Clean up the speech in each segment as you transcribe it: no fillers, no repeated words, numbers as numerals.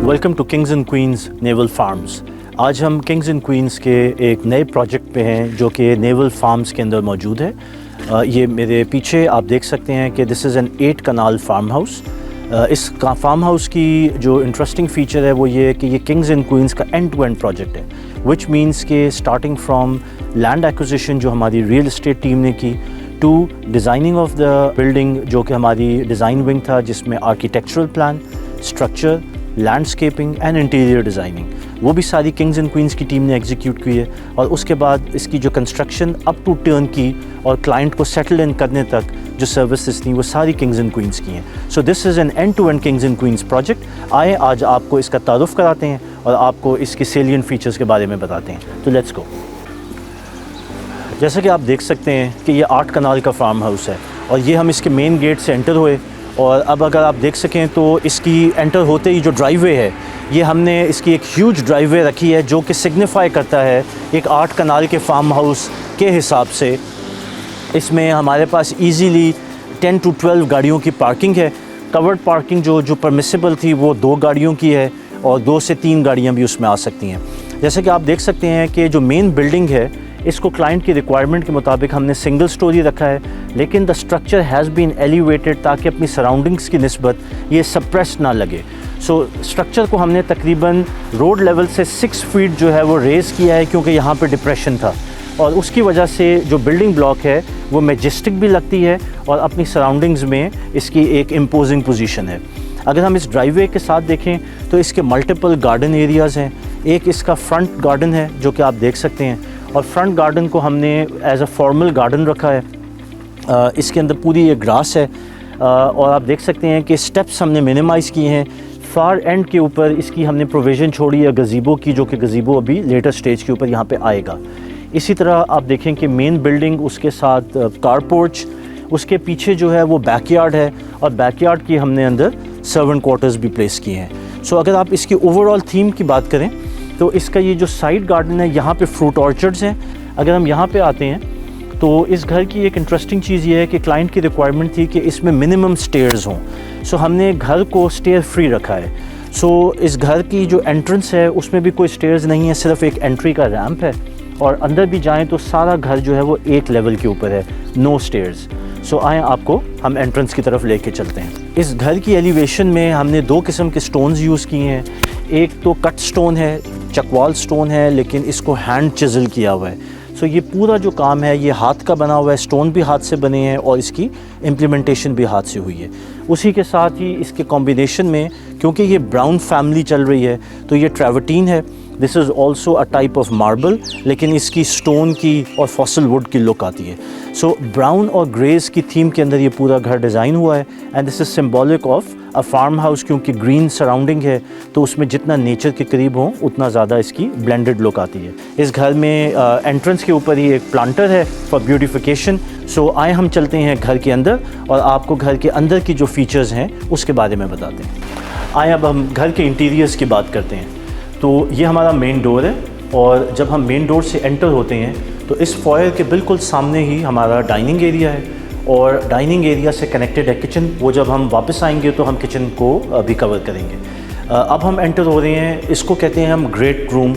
Welcome to Kings and Queens naval farms. आज हम Kings and queen's के एक नए प्रोजेक्ट पे हैं जो कि नेवल फार्म्स के अंदर मौजूद है। ये मेरे पीछे आप देख सकते हैं कि this is an 8 canal farm house. इस फार्म हाउस की जो इंटरेस्टिंग फ़ीचर है वो ये है कि ये किंग्स एंड क्वींस का एंड टू एंड प्रोजेक्ट है, विच मीन्स के स्टार्टिंग फ्राम लैंड एक्विजिशन जो हमारी रियल इस्टेट टीम ने की, to designing of the building जो कि हमारी डिज़ाइन विंग था जिसमें architectural plan, structure, landscaping and interior designing, वो भी सारी किंग्स एंड क्वींस की टीम ने एग्जीक्यूट की है। और उसके बाद इसकी जो कंस्ट्रक्शन अप टू टर्न की और क्लाइंट को सेटल इन करने तक जो सर्विसेज थी वो सारी किंग्स एंड क्वींस की हैं। So this is an end to end Kings and Queens project. आए आज आपको इसका तारुफ कराते हैं और आपको इसके सेलिएंट फीचर्स के बारे में बताते हैं। तो लेट्स गो। जैसा कि आप देख सकते हैं कि ये 8 कनाल का फार्म हाउस है और ये हम इसके मेन गेट से एंटर हुए और अब अगर आप देख सकें तो इसकी एंटर होते ही जो ड्राइववे है ये हमने इसकी एक ह्यूज ड्राइववे रखी है जो कि सिग्निफाई करता है एक 8 कनाल के फार्म हाउस के हिसाब से। इसमें हमारे पास इजीली 10 to 12 गाड़ियों की पार्किंग है। कवर्ड पार्किंग जो परमिसिबल थी वो 2 गाड़ियों की है और 2 से 3 गाड़ियाँ भी उसमें आ सकती हैं। जैसे कि आप देख सकते हैं कि जो मेन बिल्डिंग है इसको क्लाइंट की रिक्वायरमेंट के मुताबिक हमने सिंगल स्टोरी रखा है, लेकिन the structure has been elevated ताकि अपनी सराउंडिंग्स की निस्बत ये सप्रेस्ड ना लगे। सो स्ट्रक्चर को हमने तकरीबन रोड लेवल से 6 फीट जो है वो रेज़ किया है क्योंकि यहाँ पे डिप्रेशन था और उसकी वजह से जो बिल्डिंग ब्लॉक है वो मैजेस्टिक भी लगती है और अपनी सराउंडिंग्स में इसकी एक इम्पोजिंग पोजीशन है। अगर हम इस ड्राइववे के साथ देखें तो इसके मल्टीपल गार्डन एरियाज़ हैं। एक इसका फ्रंट गार्डन है जो कि आप देख सकते हैं और फ्रंट गार्डन को हमने एज अ फॉर्मल गार्डन रखा है। इसके अंदर पूरी ये ग्रास है और आप देख सकते हैं कि स्टेप्स हमने मिनिमाइज़ किए हैं। फार एंड के ऊपर इसकी हमने प्रोविज़न छोड़ी है गज़ीबो की, जो कि गज़ीबो अभी लेटर स्टेज के ऊपर यहाँ पे आएगा। इसी तरह आप देखें कि मेन बिल्डिंग उसके साथ कार पोर्च, उसके पीछे जो है वो बैकयार्ड है और बैकयार्ड की हमने अंदर सर्वेंट क्वार्टर्स भी प्लेस किए हैं। सो अगर आप इसकी ओवरऑल थीम की बात करें तो इसका ये जो साइड गार्डन है यहाँ पे फ्रूट ऑर्चर्ड्स हैं। अगर हम यहाँ पे आते हैं तो इस घर की एक इंटरेस्टिंग चीज़ ये है कि क्लाइंट की रिक्वायरमेंट थी कि इसमें मिनिमम स्टेयर्स हों। सो हमने घर को स्टेयर फ्री रखा है। सो इस घर की जो एंट्रेंस है उसमें भी कोई स्टेयर्स नहीं है, सिर्फ एक एंट्री का रैंप है और अंदर भी जाएँ तो सारा घर जो है वो एक लेवल के ऊपर है, नो स्टेयर्स। सो आए आपको हम एंट्रेंस की तरफ लेके चलते हैं। इस घर की एलिवेशन में हमने 2 किस्म के स्टोन्स यूज़ किए हैं। एक तो कट स्टोन है, चकवाल स्टोन है, लेकिन इसको हैंड चिज़ल किया हुआ है। सो ये पूरा जो काम है ये हाथ का बना हुआ है, स्टोन भी हाथ से बने हैं और इसकी इम्प्लीमेंटेशन भी हाथ से हुई है। उसी के साथ ही इसके कॉम्बिनेशन में क्योंकि ये ब्राउन फैमिली चल रही है तो ये ट्रैवर्टीन है। This is also a type of marble, लेकिन इसकी स्टोन की और फॉसल वुड की लुक आती है। सो ब्राउन और ग्रेस की थीम के अंदर ये पूरा घर डिज़ाइन हुआ है and this is symbolic of a farm house. क्योंकि ग्रीन सराउंडिंग है तो उसमें जितना नेचर के करीब हो उतना ज़्यादा इसकी ब्लेंडेड लुक आती है। इस घर में एंट्रेंस के ऊपर ही एक प्लांटर है फॉर ब्यूटिफिकेशन। सो आए हम चलते हैं घर के अंदर और आपको घर के अंदर की जो फीचर्स हैं उसके बारे में बताते हैं। आए अब हम घर के इंटीरियर्स की बात करते हैं। तो ये हमारा मेन डोर है और जब हम मेन डोर से एंटर होते हैं तो इस फॉयर के बिल्कुल सामने ही हमारा डाइनिंग एरिया है और डाइनिंग एरिया से कनेक्टेड है किचन। वो जब हम वापस आएंगे तो हम किचन को भी कवर करेंगे। अब हम एंटर हो रहे हैं, इसको कहते हैं हम ग्रेट रूम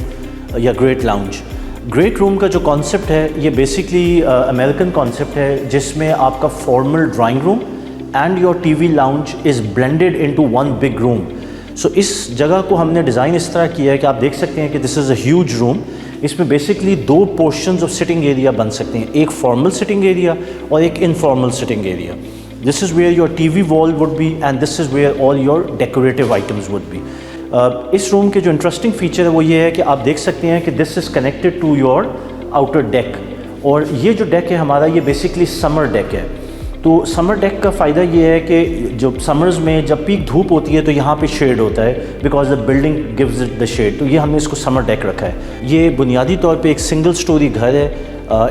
या ग्रेट लाउंज। ग्रेट रूम का जो कॉन्सेप्ट है ये बेसिकली अमेरिकन कॉन्सेप्ट है जिसमें आपका formal drawing room and your TV lounge is blended into one big room. So इस जगह को हमने डिज़ाइन इस तरह किया है कि आप देख सकते हैं कि this is a huge room. इसमें basically 2 portions of sitting area बन सकते हैं, एक फॉर्मल सिटिंग एरिया और एक informal sitting area. This is where your TV wall would be and this is where all your decorative items would be. इस room के जो इंटरेस्टिंग फीचर है वो ये है कि आप देख सकते हैं कि this is connected to your outer deck और ये जो डेक है हमारा ये बेसिकली समर डेक है। तो समर डेक का फ़ायदा ये है कि जो समर्स में जब पीक धूप होती है तो यहाँ पे शेड होता है because the building gives it the shade. तो ये हमने इसको समर डेक रखा है। ये बुनियादी तौर पे एक सिंगल स्टोरी घर है।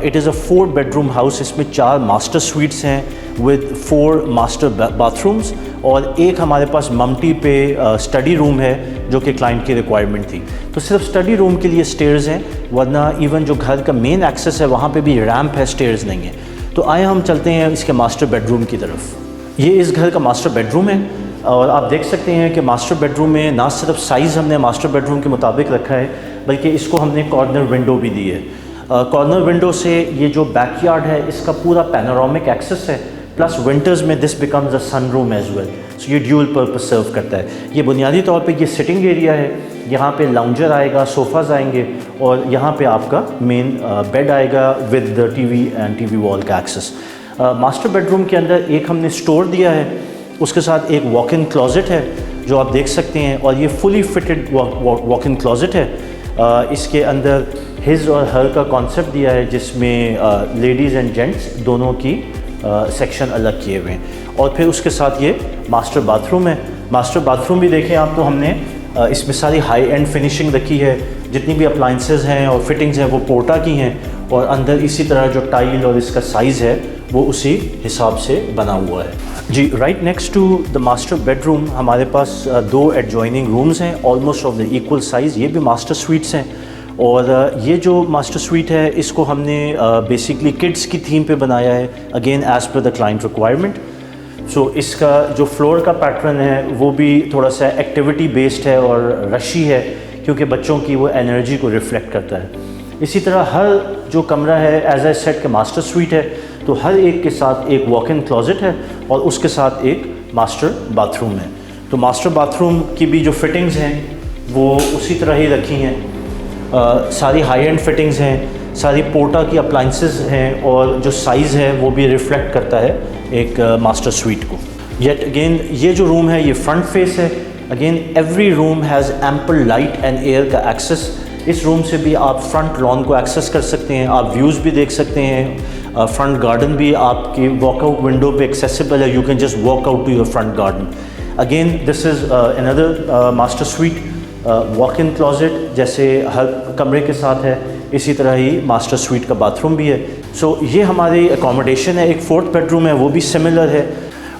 It is a 4 bedroom house. इसमें 4 मास्टर स्वीट्स हैं विद 4 मास्टर बाथरूम्स और एक हमारे पास ममटी पे स्टडी रूम है जो कि क्लाइंट की रिक्वायरमेंट थी। तो सिर्फ स्टडी रूम के लिए स्टेयर्स हैं, वरना इवन जो घर का मेन एक्सेस है वहाँ पे भी रैंप है, स्टेयर्स नहीं है। तो आए हम चलते हैं इसके मास्टर बेडरूम की तरफ। ये इस घर का मास्टर बेडरूम है। और आप देख सकते हैं कि मास्टर बेडरूम में ना सिर्फ साइज़ हमने मास्टर बेडरूम के मुताबिक रखा है, बल्कि इसको हमने कॉर्नर विंडो भी दी है। कॉर्नर विंडो से ये जो बैकयार्ड है इसका पूरा पैनोरामिक एक्सेस है, प्लस विंटर्स में this becomes a sun room as well. So ये ड्यूल पर्पस सर्व करता है। ये बुनियादी तौर पे ये सिटिंग एरिया है, यहाँ पे लाउंजर आएगा, सोफ़ाज़ आएंगे, और यहाँ पे आपका मेन बेड आएगा with TV and TV wall का एक्सेस। मास्टर बेडरूम के अंदर एक हमने स्टोर दिया है, उसके साथ एक वॉक इन क्लोज़ेट है जो आप देख सकते हैं, और ये fully fitted walk in closet है। इसके अंदर हिज और हर का कॉन्सेप्ट दिया है, जिसमें लेडीज़ एंड जेंट्स दोनों की सेक्शन अलग किए हुए हैं। और फिर उसके साथ ये मास्टर बाथरूम है। मास्टर बाथरूम भी देखें आप तो हमने इसमें सारी हाई एंड फिनिशिंग रखी है। जितनी भी अप्लाइंसेस हैं और फिटिंग्स हैं वो पोर्टा की हैं, और अंदर इसी तरह जो टाइल और इसका साइज़ है वो उसी हिसाब से बना हुआ है जी। Right next to the master bedroom हमारे पास दो एडजॉइनिंग रूम्स हैं almost of the equal size. ये भी मास्टर स्वीट्स हैं, और ये जो मास्टर स्वीट है इसको हमने बेसिकली किड्स की थीम पे बनाया है, again as per the client requirement. So इसका जो फ्लोर का पैटर्न है वो भी थोड़ा सा एक्टिविटी बेस्ड है और रशी है, क्योंकि बच्चों की वो एनर्जी को रिफ्लेक्ट करता है। इसी तरह हर जो कमरा है एज ए सेट के मास्टर स्वीट है, तो हर एक के साथ एक वॉक इन क्लोज़ेट है और उसके साथ एक मास्टर बाथरूम है। तो मास्टर बाथरूम की भी जो फिटिंग्स हैं वो उसी तरह ही रखी हैं। सारी हाई एंड फिटिंग्स हैं, सारी पोर्टा की अप्लाइंसेस हैं, और जो साइज़ है वो भी रिफ्लेक्ट करता है एक मास्टर स्वीट को। येट अगेन ये जो रूम है ये फ्रंट फेस है। Again every room has ample light and air का एक्सेस। इस रूम से भी आप फ्रंट लॉन को एक्सेस कर सकते हैं, आप व्यूज़ भी देख सकते हैं। फ्रंट गार्डन भी आपकी वॉकआउट विंडो पे एक्सेसिबल है, you can just walk out to your front garden. Again this is another master suite walk in closet, जैसे हर कमरे के साथ है इसी तरह ही मास्टर स्वीट का बाथरूम भी है। सो ये हमारी अकोमोडेशन है। एक फोर्थ बेडरूम है वो भी सिमिलर है।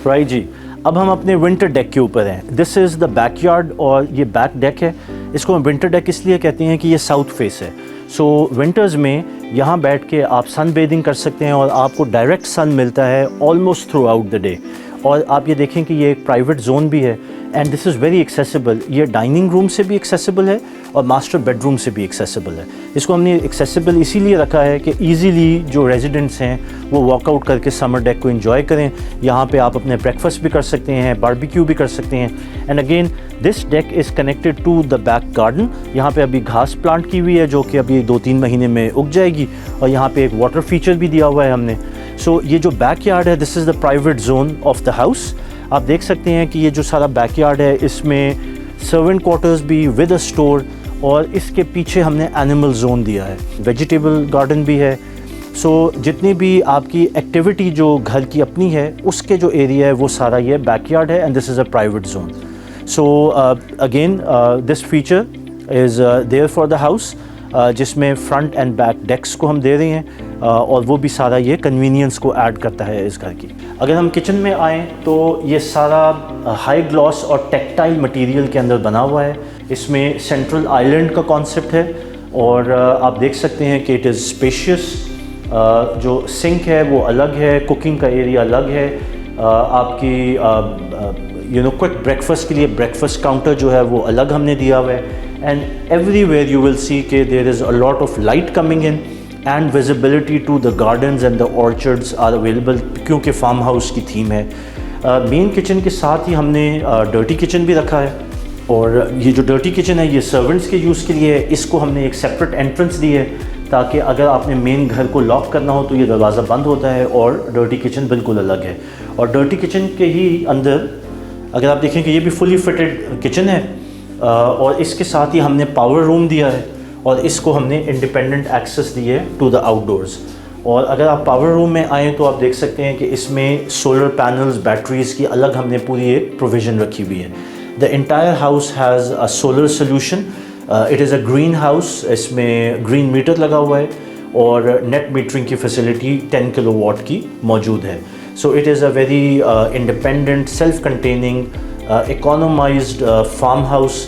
राइट जी, अब हम अपने विंटर डेक के ऊपर हैं। दिस इज़ द बैकयार्ड, और ये बैक डेक है। इसको हम विंटर डेक इसलिए कहते हैं कि ये साउथ फेस है। सो विंटर्स में यहाँ बैठ के आप सन बेदिंग कर सकते हैं, और आपको डायरेक्ट सन मिलता है almost through out the day. और आप ये देखें कि ये एक प्राइवेट जोन भी है, and this is very accessible. ये डाइनिंग रूम से भी एक्सेसिबल है और मास्टर बेडरूम से भी एक्सेसिबल है। इसको हमने एक्सेसिबल इसीलिए रखा है कि इजीली जो रेजिडेंट्स हैं वो वॉकआउट करके समर डेक को एंजॉय करें। यहाँ पे आप अपने ब्रेकफास्ट भी कर सकते हैं, बारबेक्यू भी कर सकते हैं। And again this deck is connected to the back garden. यहाँ पे अभी घास प्लांट की हुई है जो कि अभी 2-3 महीने में उग जाएगी, और यहाँ पे एक वाटर फीचर भी दिया हुआ है हमने। सो ये जो बैक यार्ड है this is the private zone of the house. आप देख सकते हैं कि ये जो सारा बैकयार्ड है इसमें सर्वेंट क्वार्टर्स भी विद अ स्टोर, और इसके पीछे हमने एनिमल जोन दिया है, वेजिटेबल गार्डन भी है। सो जितनी भी आपकी एक्टिविटी जो घर की अपनी है उसके जो एरिया है वो सारा ये बैकयार्ड है, and this is a private zone. So again this feature is there for the house, जिसमें फ्रंट एंड बैक डेक्स को हम दे रहे हैं, और वो भी सारा ये कन्वीनियंस को ऐड करता है इस घर की। अगर हम किचन में आएँ तो ये सारा हाई ग्लॉस और टेक्टाइल मटेरियल के अंदर बना हुआ है। इसमें सेंट्रल आइलैंड का कॉन्सेप्ट है, और आप देख सकते हैं कि इट इज़ स्पेशियस। जो सिंक है वो अलग है, कुकिंग का एरिया अलग है। आपकी क्विक ब्रेकफास्ट के लिए ब्रेकफास्ट काउंटर जो है वो अलग हमने दिया हुआ है। And everywhere you will see के there is a lot of light coming in, and visibility to the gardens and the orchards are available, क्योंकि फार्म हाउस की थीम है। मेन किचन के साथ ही हमने डर्टी किचन भी रखा है, और ये जो डर्टी किचन है ये सर्वेंट्स के यूज़ के लिए है। इसको हमने एक सेपरेट एंट्रेंस दी है, ताकि अगर आपने मेन घर को लॉक करना हो तो ये दरवाज़ा बंद होता है, और डर्टी किचन बिल्कुल अलग है। और डर्टी किचन के ही अंदर अगर आप देखें कि ये भी फुली फिटेड किचन है, और इसके साथ ही हमने पावर रूम दिया है, और इसको हमने इंडिपेंडेंट एक्सेस दी है टू द आउटडोर्स। और अगर आप पावर रूम में आएँ तो आप देख सकते हैं कि इसमें सोलर पैनल्स, बैटरीज़ की अलग हमने पूरी एक प्रोविज़न रखी हुई है। The entire house has a solar solution. It is a green house, इसमें ग्रीन मीटर लगा हुआ है, और नेट मीटरिंग की फैसिलिटी 10 किलोवाट की मौजूद है। So it is a very independent, self containing, economised farm house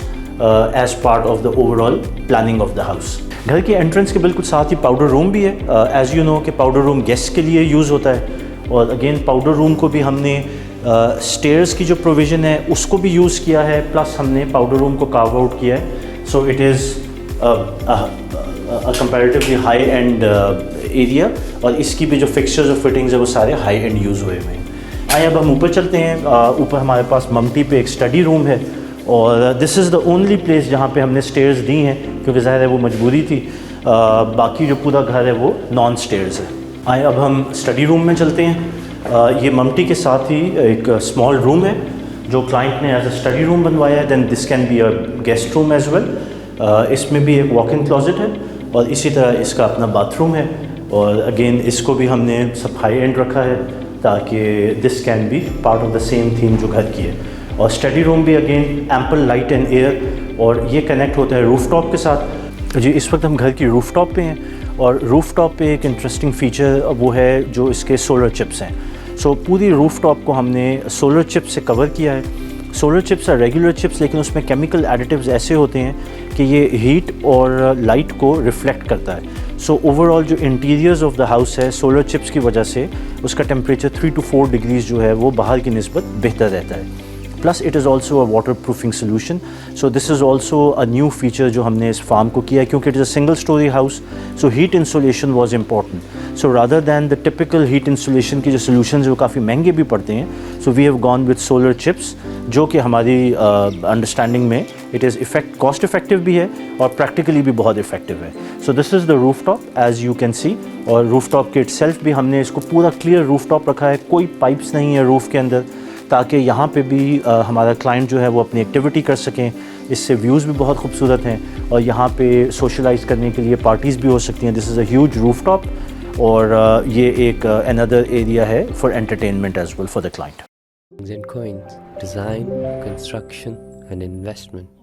as part of the overall planning of the house. घर के एंट्रेंस के बिल्कुल साथ ही पाउडर रूम भी है। एज़ यू नो कि पाउडर रूम गेस्ट के लिए यूज़ होता है, और अगेन पाउडर रूम को भी हमने स्टेयर्स की जो प्रोविज़न है उसको भी यूज़ किया है, प्लस हमने पाउडर रूम को कार्व आउट किया है। So it is comparatively high and area, और इसकी भी जो फिक्सचर्स और फिटिंग्स है वो सारे हाई एंड यूज़ हुए हुए हैं। आइए अब हम ऊपर चलते हैं। ऊपर हमारे पास ममटी पे एक स्टडी रूम है, और this is the only place जहाँ पे हमने स्टेयर्स दी हैं, क्योंकि ज़ाहिर है वो मजबूरी थी। बाकी जो पूरा घर है वो नॉन स्टेयर्स है। आइए अब हम स्टडी रूम में चलते हैं। ये ममटी के साथ ही एक स्मॉल रूम है जो क्लाइंट ने एज अ स्टडी रूम बनवाया है। Then this can be a guest room as well. इसमें भी एक वॉक इन क्लोजेट है, और इसी तरह इसका अपना बाथरूम है, और अगेन इसको भी हमने सब हाई एंड रखा है ताकि this can B part of the same theme जो घर की है। और स्टडी रूम भी again ample light and air, और ये कनेक्ट होता है रूफ़टॉप के साथ। जी इस वक्त हम घर की रूफ़टॉप पे हैं, और रूफ़टॉप पे एक इंटरेस्टिंग फ़ीचर वो है जो इसके सोलर चिप्स हैं। सो पूरी रूफ़टॉप को हमने सोलर चिप से कवर किया है। Solar chips are regular chips, लेकिन उसमें केमिकल एडिटिव्स ऐसे होते हैं कि ये हीट और लाइट को रिफ्लेक्ट करता है। सो ओवरऑल जो इंटीरियर्स ऑफ द हाउस है, सोलर चिप्स की वजह से उसका टेम्परेचर 3 to 4 डिग्रीज़ जो है वो बाहर की निस्बत बेहतर रहता है। Plus it is also a water proofing solution. So this is also a new feature जो हमने इस फार्म को किया है, क्योंकि it is a single storey house, so heat insulation was important. So rather than the typical heat insulation की जो solution है वो काफ़ी महंगे भी पड़ते हैं, so we have gone with solar chips, जो कि हमारी अंडरस्टैंडिंग में इट इज़ कॉस्ट इफेक्टिव भी है और प्रैक्टिकली भी बहुत इफेक्टिव है। सो this is the rooftop as you can see, और रूफटॉप के इटसेल्फ भी हमने इसको पूरा क्लियर रूफटॉप रखा है, कोई पाइप्स नहीं है रूफ़ के अंदर, ताकि यहाँ पे भी हमारा क्लाइंट जो है वो अपनी एक्टिविटी कर सकें। इससे व्यूज़ भी बहुत खूबसूरत हैं, और यहाँ पे सोशलाइज़ करने के लिए पार्टीज़ भी हो सकती हैं। This is a huge rooftop, और ये एक अनदर एरिया है for entertainment as well for the client. Kings and Coins, design, construction and investment.